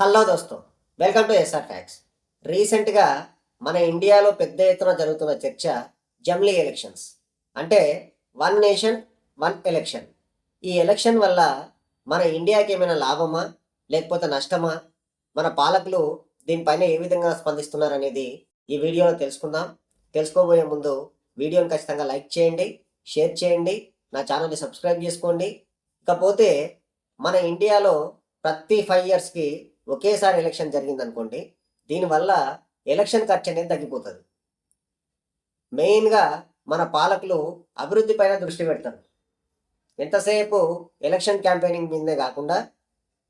Hello దోస్తో, welcome to SR facts. రీసెంట్గా మన ఇండియాలో పెద్ద ఎత్తున జరుగుతున్న చర్చ జమ్లీ ఎలక్షన్స్. అంటే వన్ నేషన్ వన్ ఎలక్షన్. ఈ ఎలక్షన్ వల్ల మన ఇండియాకి ఏమైనా లాభమా లేకపోతే నష్టమా, మన పాలకులు దీనిపైన ఏ విధంగా స్పందిస్తున్నారనేది ఈ వీడియోలో తెలుసుకుందాం. తెలుసుకోబోయే ముందు వీడియోని ఖచ్చితంగా లైక్ చేయండి, షేర్ చేయండి, నా ఛానల్ని సబ్స్క్రైబ్ చేసుకోండి. ఇకపోతే మన ఇండియాలో ప్రతి 5 ఇయర్స్కి ఒకేసారి ఎలక్షన్ జరిగిందనుకోండి, దీనివల్ల ఎలక్షన్ ఖర్చు అనేది తగ్గిపోతుంది. మెయిన్గా మన పాలకులు అభివృద్ధి పైన దృష్టి పెడతారు. ఎంతసేపు ఎలక్షన్ క్యాంపెయినింగ్ మీదే కాకుండా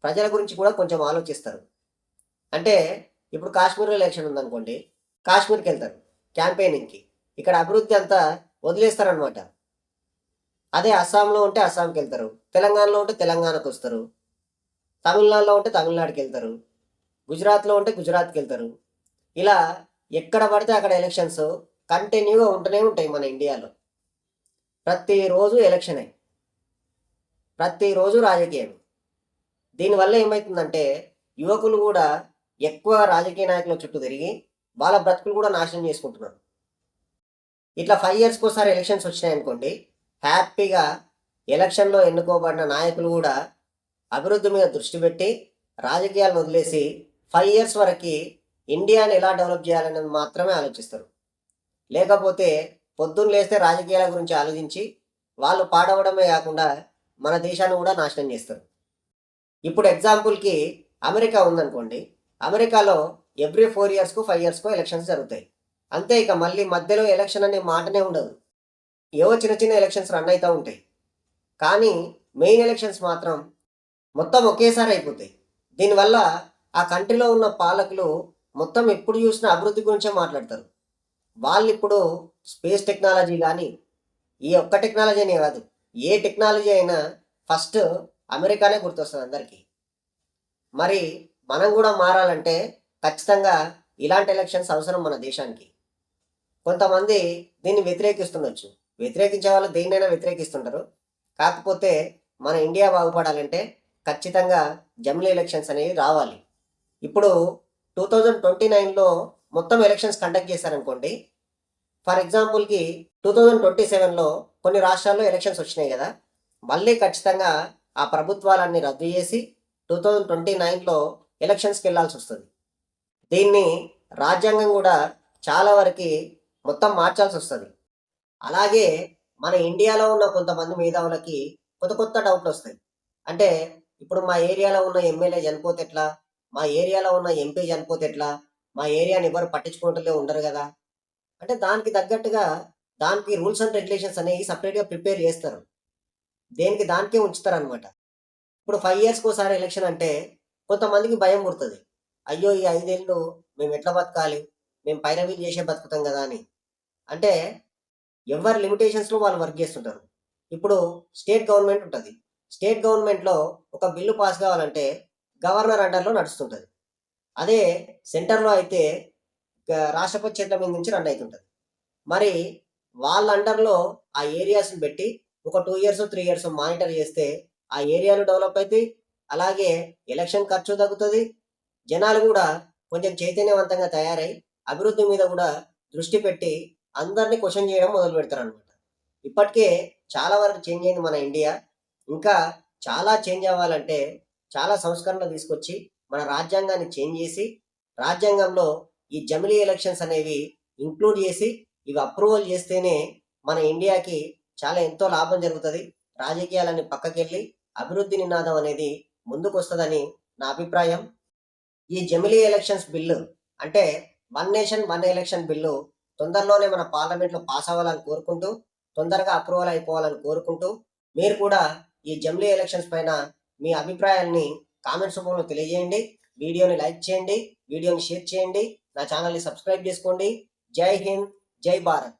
ప్రజల గురించి కూడా కొంచెం ఆలోచిస్తారు. అంటే ఇప్పుడు కాశ్మీర్లో ఎలక్షన్ ఉందనుకోండి, కాశ్మీర్కి వెళ్తారు క్యాంపెయినింగ్కి. ఇక్కడ అభివృద్ధి అంతా వదిలేస్తారనమాట. అదే అస్సాంలో ఉంటే అస్సాంకి వెళ్తారు, తెలంగాణలో ఉంటే తెలంగాణకు వస్తారు, తమిళనాడులో ఉంటే తమిళనాడుకి వెళ్తారు, గుజరాత్లో ఉంటే గుజరాత్కి వెళ్తారు. ఇలా ఎక్కడ పడితే అక్కడ ఎలక్షన్స్ కంటిన్యూగా ఉంటూనే ఉంటాయి మన ఇండియాలో. ప్రతిరోజు ఎలక్షనే, ప్రతిరోజు రాజకీయం. దీనివల్ల ఏమవుతుందంటే యువకులు కూడా ఎక్కువ రాజకీయ నాయకుల చుట్టూ తిరిగి వాళ్ళ బ్రతుకులు కూడా నాశనం చేసుకుంటున్నారు. ఇట్లా 5 ఇయర్స్కి ఒకసారి ఎలక్షన్స్ వచ్చినాయి అనుకోండి, హ్యాపీగా ఎలక్షన్లో ఎన్నుకోబడిన నాయకులు కూడా అభివృద్ధి మీద దృష్టి పెట్టి రాజకీయాలను వదిలేసి 5 ఇయర్స్ వరకు ఇండియాని ఎలా డెవలప్ చేయాలనేది మాత్రమే ఆలోచిస్తారు. లేకపోతే పొద్దున్న లేస్తే రాజకీయాల గురించి ఆలోచించి వాళ్ళు పాడవడమే కాకుండా మన దేశాన్ని కూడా నాశనం చేస్తారు. ఇప్పుడు ఎగ్జాంపుల్కి అమెరికా ఉందనుకోండి, అమెరికాలో ఎవ్రీ 4 ఇయర్స్కు 5 ఇయర్స్కు ఎలక్షన్స్ జరుగుతాయి. అంతే, ఇక మళ్ళీ మధ్యలో ఎలక్షన్ అనే మాటనే ఉండదు. ఏవో చిన్న చిన్న ఎలక్షన్స్ రన్ అవుతూ ఉంటాయి, కానీ మెయిన్ ఎలక్షన్స్ మాత్రం మొత్తం ఒకేసారి అయిపోతాయి. దీనివల్ల ఆ కంట్రీలో ఉన్న పాలకులు మొత్తం ఎప్పుడు చూసినా అభివృద్ధి గురించే మాట్లాడతారు. వాళ్ళు ఇప్పుడు స్పేస్ టెక్నాలజీ కానీ, ఈ ఒక్క టెక్నాలజీ అనే కాదు, ఏ టెక్నాలజీ అయినా ఫస్ట్ అమెరికానే గుర్తొస్తుంది అందరికీ. మరి మనం కూడా మారాలంటే ఖచ్చితంగా ఇలాంటి ఎలక్షన్స్ అవసరం మన దేశానికి. కొంతమంది దీన్ని వ్యతిరేకిస్తుండొచ్చు, వ్యతిరేకించే వాళ్ళు దేన్నైనా వ్యతిరేకిస్తుంటారు. కాకపోతే మన ఇండియా బాగుపడాలంటే ఖచ్చితంగా జమిలీ ఎలక్షన్స్ అనేవి రావాలి. ఇప్పుడు 2029లో మొత్తం ఎలక్షన్స్ కండక్ట్ చేశారనుకోండి. ఫర్ ఎగ్జాంపుల్కి 2027లో కొన్ని రాష్ట్రాల్లో ఎలక్షన్స్ వచ్చినాయి కదా, మళ్ళీ ఖచ్చితంగా ఆ ప్రభుత్వాలన్నీ రద్దు చేసి 2029లో ఎలక్షన్స్కి వెళ్ళాల్సి వస్తుంది. దీన్ని రాజ్యాంగం కూడా చాలా వరకు మొత్తం మార్చాల్సి వస్తుంది. అలాగే మన ఇండియాలో ఉన్న కొంతమంది మేధావులకి కొత్త కొత్త డౌట్లు వస్తాయి. అంటే ఇప్పుడు మా ఏరియాలో ఉన్న ఎమ్మెల్యే చనిపోతే ఎట్లా, మా ఏరియాలో ఉన్న ఎంపీ చనిపోతే ఎట్లా, మా ఏరియాని ఎవరు పట్టించుకోవట్లే ఉండరు కదా. అంటే దానికి తగ్గట్టుగా దానికి రూల్స్ అండ్ రెగ్యులేషన్స్ అనేవి సపరేట్గా ప్రిపేర్ చేస్తారు, దేనికి దానికే ఉంచుతారనమాట. ఇప్పుడు 5 ఇయర్స్కి ఒకసారి ఎలక్షన్ అంటే కొంతమందికి భయం పుడుతుంది. అయ్యో, ఈ 5 ఏళ్ళు మేము ఎట్లా బతకాలి, మేము పైరవీలు చేసే బతుకుతాం కదా అని. అంటే ఎవరి లిమిటేషన్స్లో వాళ్ళు వర్క్ చేస్తుంటారు. ఇప్పుడు స్టేట్ గవర్నమెంట్ ఉంటుంది, స్టేట్ గవర్నమెంట్లో ఒక బిల్లు పాస్ కావాలంటే గవర్నర్ అండర్లో నడుస్తుంటుంది. అదే సెంటర్లో అయితే రాష్ట్రపతి చేతుల మీద నుంచి రన్ అవుతుంటుంది. మరి వాళ్ళ అండర్లో ఆ ఏరియాస్ని పెట్టి ఒక 2 ఇయర్స్ 3 ఇయర్స్ మానిటర్ చేస్తే ఆ ఏరియాలు డెవలప్ అవుతాయి. అలాగే ఎలక్షన్ ఖర్చు తగ్గుతుంది. జనాలు కూడా కొంచెం చైతన్యవంతంగా తయారై అభివృద్ధి మీద కూడా దృష్టి పెట్టి అందరినీ క్వశ్చన్ చేయడం మొదలు పెడతారు అనమాట. ఇప్పటికే చాలా వరకు చేంజ్ అయింది మన ఇండియా. ఇంకా చాలా చేంజ్ అవ్వాలంటే చాలా సంస్కరణలు తీసుకొచ్చి మన రాజ్యాంగాన్ని చేంజ్ చేసి, రాజ్యాంగంలో ఈ జమిలీ ఎలక్షన్స్ అనేవి ఇంక్లూడ్ చేసి ఇవి అప్రూవల్ చేస్తేనే మన ఇండియాకి చాలా ఎంతో లాభం జరుగుతుంది. రాజకీయాలన్నీ పక్కకెళ్ళి అభివృద్ధి నినాదం అనేది ముందుకు వస్తుందని నా అభిప్రాయం. ఈ జమిలీ ఎలక్షన్స్ బిల్లు అంటే one nation one election bill తొందరలోనే మన పార్లమెంట్లో పాస్ అవ్వాలని కోరుకుంటూ, తొందరగా అప్రూవల్ అయిపోవాలని కోరుకుంటూ, మీరు కూడా ఈ జమిలీ ఎలక్షన్స్ పైన మీ అభిప్రాయాల్ని కామెంట్స్ రూపంలో తెలియజేయండి. వీడియోని లైక్ చేయండి, వీడియోని షేర్ చేయండి, నా ఛానల్ని సబ్స్క్రైబ్ చేసుకోండి. జై హింద్, జై భారత్.